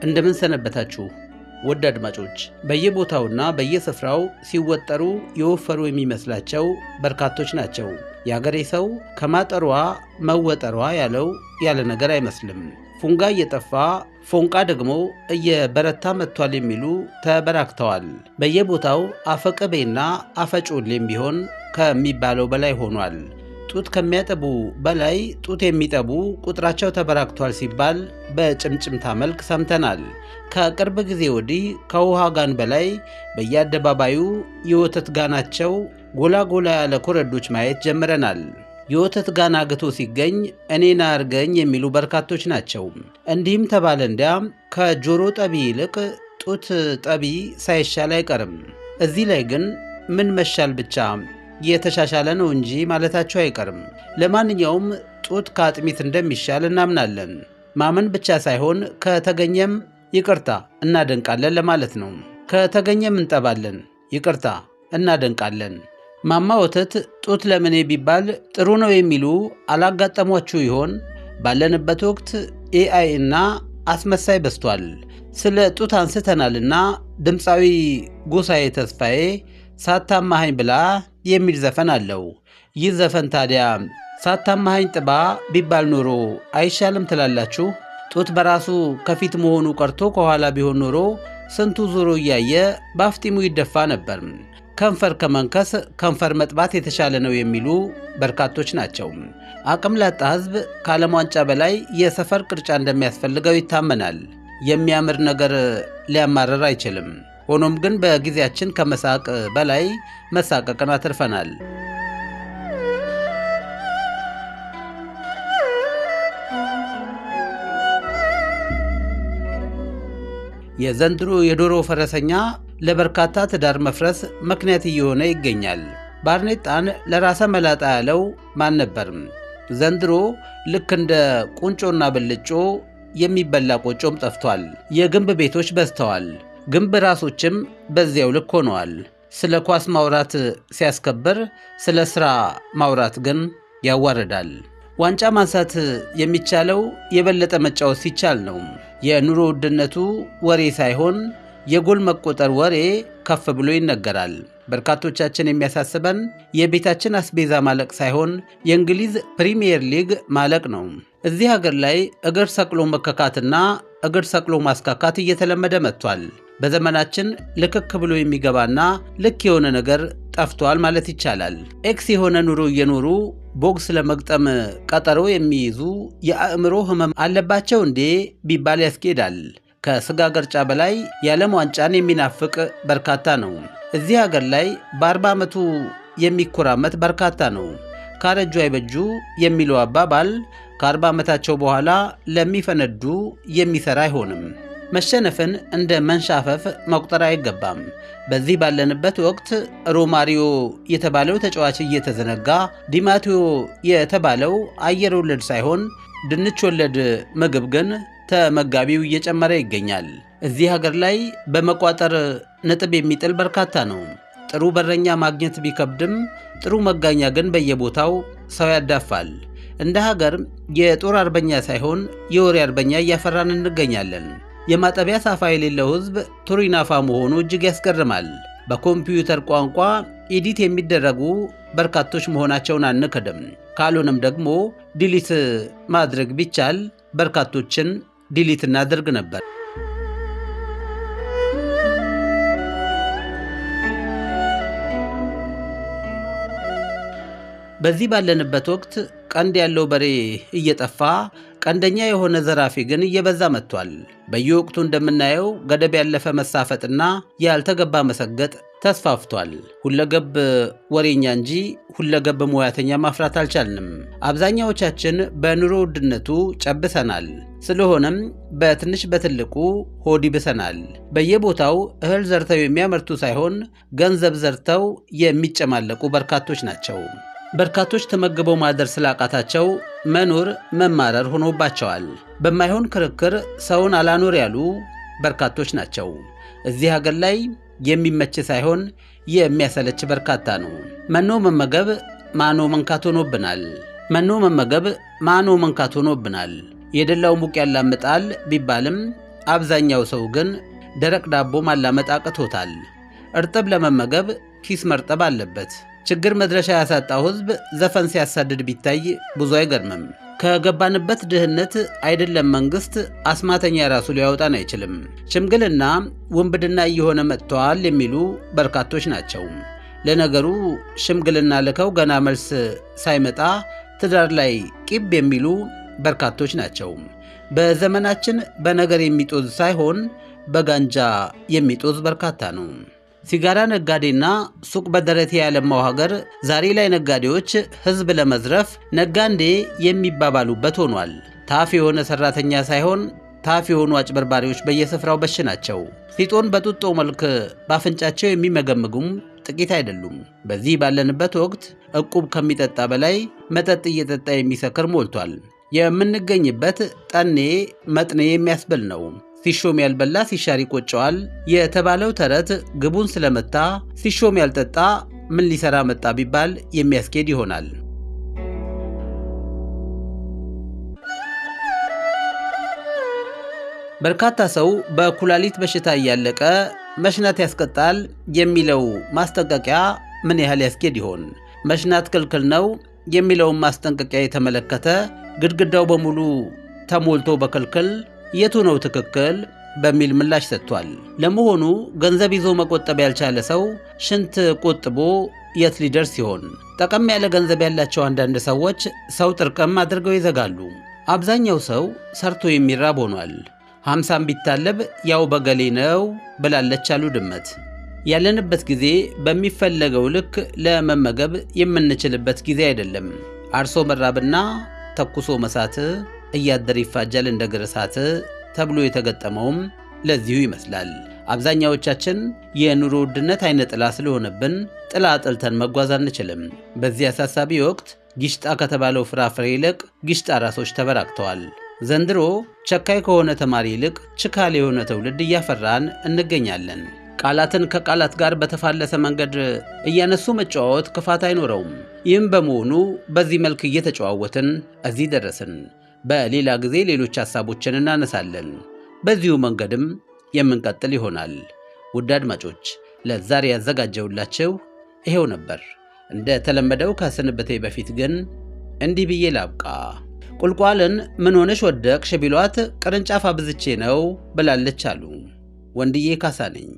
እንደምን ሰነበታችሁ ውድ አድማጮች። በየቦታውና በየስፍራው ሲወጠሩ የወፈሩ የሚመስላቸው በርካቶች ናቸው። የአገሬ ሰው ከማጠሯ መወጠሯ ያለው ያለ ነገር አይመስልም። ፉንጋ እየጠፋ ፎንቃ ደግሞ እየበረታ መጥቷል የሚሉ ተበራክተዋል። በየቦታው አፈቅቤና አፈጮሌም ቢሆን ከሚባለው በላይ ሆኗል። ጡት ከሚያጠቡ በላይ ጡት የሚጠቡ ቁጥራቸው ተበራክቷል ሲባል በጭምጭምታ መልክ ሰምተናል። ከቅርብ ጊዜ ወዲህ ከውሃ ጋን በላይ በየአደባባዩ የወተት ጋናቸው ጎላ ጎላ ያለ ኮረዶች ማየት ጀምረናል። የወተት ጋን አግቶ ሲገኝ እኔን አርገኝ የሚሉ በርካቶች ናቸው። እንዲህም ተባለ እንዲያ ከጆሮ ጠቢ ይልቅ ጡት ጠቢ ሳይሻል አይቀርም። እዚህ ላይ ግን ምን መሻል ብቻ የተሻሻለ ነው እንጂ ማለታቸው አይቀርም። ለማንኛውም ጡት ከአጥሚት እንደሚሻል እናምናለን። ማመን ብቻ ሳይሆን ከተገኘም ይቅርታ እናደንቃለን ለማለት ነው። ከተገኘም እንጠባለን፣ ይቅርታ እናደንቃለን። ማማ ወተት ጡት ለምኔ ቢባል ጥሩ ነው የሚሉ አላጋጠሟችሁ ይሆን? ባለንበት ወቅት ኤአይ እና አስመሳይ በዝቷል። ስለ ጡት አንስተናልና ድምፃዊ ጎሳዬ ተስፋዬ ሳታማሃኝ ብላ የሚል ዘፈን አለው። ይህ ዘፈን ታዲያ ሳታማሃኝ ጥባ ቢባል ኖሮ አይሻልም ትላላችሁ? ጡት በራሱ ከፊት መሆኑ ቀርቶ ከኋላ ቢሆን ኖሮ ስንቱ ዞሮ እያየ በአፍጢሙ ይደፋ ነበር። ከንፈር ከመንከስ ከንፈር መጥባት የተሻለ ነው የሚሉ በርካቶች ናቸው። አቅም ላጣ ሕዝብ ከዓለም ዋንጫ በላይ የሰፈር ቅርጫ እንደሚያስፈልገው ይታመናል። የሚያምር ነገር ሊያማርር አይችልም። ሆኖም ግን በጊዜያችን ከመሳቅ በላይ መሳቀቅን አትርፈናል። የዘንድሮ የዶሮ ፈረሰኛ ለበርካታ ትዳር መፍረስ ምክንያት እየሆነ ይገኛል። ባርኔጣን ለራሰ መላጣ ያለው ማን ነበር? ዘንድሮ ልክ እንደ ቁንጮና ብልጮ የሚበላ ቆጮም ጠፍቷል። የግንብ ቤቶች በዝተዋል። ግንብ ራሶችም በዚያው ልክ ሆነዋል። ስለ ኳስ ማውራት ሲያስከብር፣ ስለ ሥራ ማውራት ግን ያዋርዳል። ዋንጫ ማንሳት የሚቻለው የበለጠ መጫወት ሲቻል ነው። የኑሮ ውድነቱ ወሬ ሳይሆን የጎል መቆጠር ወሬ ከፍ ብሎ ይነገራል። በርካቶቻችን የሚያሳስበን የቤታችን አስቤዛ ማለቅ ሳይሆን የእንግሊዝ ፕሪሚየር ሊግ ማለቅ ነው። እዚህ ሀገር ላይ እግር ሰቅሎ መከካትና እግር ሰቅሎ ማስካካት እየተለመደ መጥቷል። በዘመናችን ልክክ ብሎ የሚገባና ልክ የሆነ ነገር ጠፍቷል ማለት ይቻላል። ኤክስ የሆነ ኑሮ እየኖሩ ቦክስ ለመግጠም ቀጠሮ የሚይዙ የአእምሮ ሕመም አለባቸው እንዴ ቢባል ያስኬዳል። ከስጋ ገርጫ በላይ የዓለም ዋንጫን የሚናፍቅ በርካታ ነው። እዚህ ሀገር ላይ በ40 ዓመቱ የሚኮራመት በርካታ ነው። ካረጁ አይበጁ የሚለው አባባል ከ40 ዓመታቸው በኋላ ለሚፈነዱ የሚሰራ አይሆንም። መሸነፍን እንደ መንሻፈፍ መቁጠር አይገባም። በዚህ ባለንበት ወቅት ሮማሪዮ የተባለው ተጫዋች እየተዘነጋ ዲማቴዮ የተባለው አየር ወለድ ሳይሆን ድንች ወለድ ምግብ ግን ተመጋቢው እየጨመረ ይገኛል። እዚህ ሀገር ላይ በመቋጠር ነጥብ የሚጥል በርካታ ነው። ጥሩ በረኛ ማግኘት ቢከብድም ጥሩ መጋኛ ግን በየቦታው ሰው ያዳፋል። እንደ ሀገር የጦር አርበኛ ሳይሆን የወሬ አርበኛ እያፈራን እንገኛለን። የማጠቢያ ሳፋ የሌለው ሕዝብ ቱሪናፋ መሆኑ እጅግ ያስገርማል። በኮምፒውተር ቋንቋ ኤዲት የሚደረጉ በርካቶች መሆናቸውን አንክድም። ካልሆነም ደግሞ ዲሊት ማድረግ ቢቻል በርካቶችን ዲሊት እናደርግ ነበር። በዚህ ባለንበት ወቅት ቀንድ ያለው በሬ እየጠፋ ቀንደኛ የሆነ ዘራፊ ግን እየበዛ መጥቷል። በየወቅቱ እንደምናየው ገደብ ያለፈ መሳፈጥና ያልተገባ መሰገጥ ተስፋፍቷል። ሁለገብ ወሬኛ እንጂ ሁለገብ ሙያተኛ ማፍራት አልቻልንም። አብዛኛዎቻችን በኑሮ ውድነቱ ጨብሰናል። ስለሆነም በትንሽ በትልቁ ሆድ ይብሰናል። በየቦታው እህል ዘርተው የሚያመርቱ ሳይሆን ገንዘብ ዘርተው የሚጨማለቁ በርካቶች ናቸው። በርካቶች ተመግበው ማደር ስላቃታቸው መኖር መማረር ሆኖባቸዋል። በማይሆን ክርክር ሰውን አላኖር ያሉ በርካቶች ናቸው። እዚህ ሀገር ላይ የሚመች ሳይሆን የሚያሰለች በርካታ ነው። መኖ መመገብ ማኖ መንካት ሆኖብናል። መኖ መመገብ ማኖ መንካት ሆኖብናል። የደላው ሙቅ ያላምጣል ቢባልም አብዛኛው ሰው ግን ደረቅ ዳቦ ማላመጥ አቅቶታል። እርጥብ ለመመገብ ኪስ መርጠብ አለበት። ችግር መድረሻ ያሳጣው ሕዝብ ዘፈን ሲያሳድድ ቢታይ ብዙ አይገርምም። ከገባንበት ድህነት አይደለም መንግስት አስማተኛ ራሱ ሊያወጣን አይችልም። ሽምግልና ውንብድና እየሆነ መጥተዋል የሚሉ በርካቶች ናቸው። ለነገሩ ሽምግልና ልከው ገና መልስ ሳይመጣ ትዳር ላይ ቂብ የሚሉ በርካቶች ናቸው። በዘመናችን በነገር የሚጦዝ ሳይሆን በጋንጃ የሚጦዝ በርካታ ነው። ሲጋራ ነጋዴና ሱቅ በደረቴ ያለማው ሀገር ዛሬ ላይ ነጋዴዎች ህዝብ ለመዝረፍ ነጋንዴ የሚባባሉበት ሆኗል። ታፍ የሆነ ሰራተኛ ሳይሆን ታፍ የሆኑ አጭበርባሪዎች በየስፍራው በሽ ናቸው። ፊጦን በጡጦ መልክ ባፍንጫቸው የሚመገምጉም ጥቂት አይደሉም። በዚህ ባለንበት ወቅት ዕቁብ ከሚጠጣ በላይ መጠጥ እየጠጣ የሚሰክር ሞልቷል። የምንገኝበት ጠኔ መጥኔ የሚያስብል ነው። ሲሾም ያልበላ ሲሻር ይቆጨዋል የተባለው ተረት ግቡን ስለመታ ሲሾም ያልጠጣ ምን ሊሰራ መጣ ቢባል የሚያስኬድ ይሆናል። በርካታ ሰው በኩላሊት በሽታ እያለቀ መሽናት ያስቀጣል የሚለው ማስጠንቀቂያ ምን ያህል ያስኬድ ይሆን? መሽናት ክልክል ነው የሚለውን ማስጠንቀቂያ የተመለከተ ግድግዳው በሙሉ ተሞልቶ በክልክል የቱ ነው ትክክል በሚል ምላሽ ሰጥቷል። ለመሆኑ ገንዘብ ይዞ መቆጠብ ያልቻለ ሰው ሽንት ቆጥቦ የት ሊደርስ ይሆን? ጠቀም ያለ ገንዘብ ያላቸው አንዳንድ ሰዎች ሰው ጥርቅም አድርገው ይዘጋሉ። አብዛኛው ሰው ሰርቶ የሚራብ ሆኗል። 50 ቢታለብ ያው በገሌ ነው ብላለች አሉ ድመት። ያለንበት ጊዜ በሚፈለገው ልክ ለመመገብ የምንችልበት ጊዜ አይደለም። አርሶ መራብና ተኩሶ መሳት እያደር ይፋጃል እንደ ግርሳት ተብሎ የተገጠመውም ለዚሁ ይመስላል። አብዛኛዎቻችን የኑሮ ውድነት አይነ ጥላ ስለሆነብን ጥላ ጥልተን መጓዝ አንችልም። በዚህ አሳሳቢ ወቅት ጊሽጣ ከተባለው ፍራፍሬ ይልቅ ጊሽጣ ራሶች ተበራክተዋል። ዘንድሮ ቸካይ ከሆነ ተማሪ ይልቅ ችካል የሆነ ትውልድ እያፈራን እንገኛለን። ቃላትን ከቃላት ጋር በተፋለሰ መንገድ እያነሱ መጨዋወት ክፋት አይኖረውም። ይህም በመሆኑ በዚህ መልክ እየተጨዋወትን እዚህ ደረስን። በሌላ ጊዜ ሌሎች ሐሳቦችን እናነሳለን። በዚሁ መንገድም የምንቀጥል ይሆናል። ውድ አድማጮች ለዛሬ ያዘጋጀውላችሁ ይሄው ነበር። እንደ ተለመደው ከስንብቴ በፊት ግን እንዲህ ብዬ ላብቃ። ቁልቋልን ምን ሆነሽ ወደቅሽ ቢሏት ቅርንጫፍ አብዝቼ ነው ብላለች አሉ። ወንድዬ ካሳ ነኝ።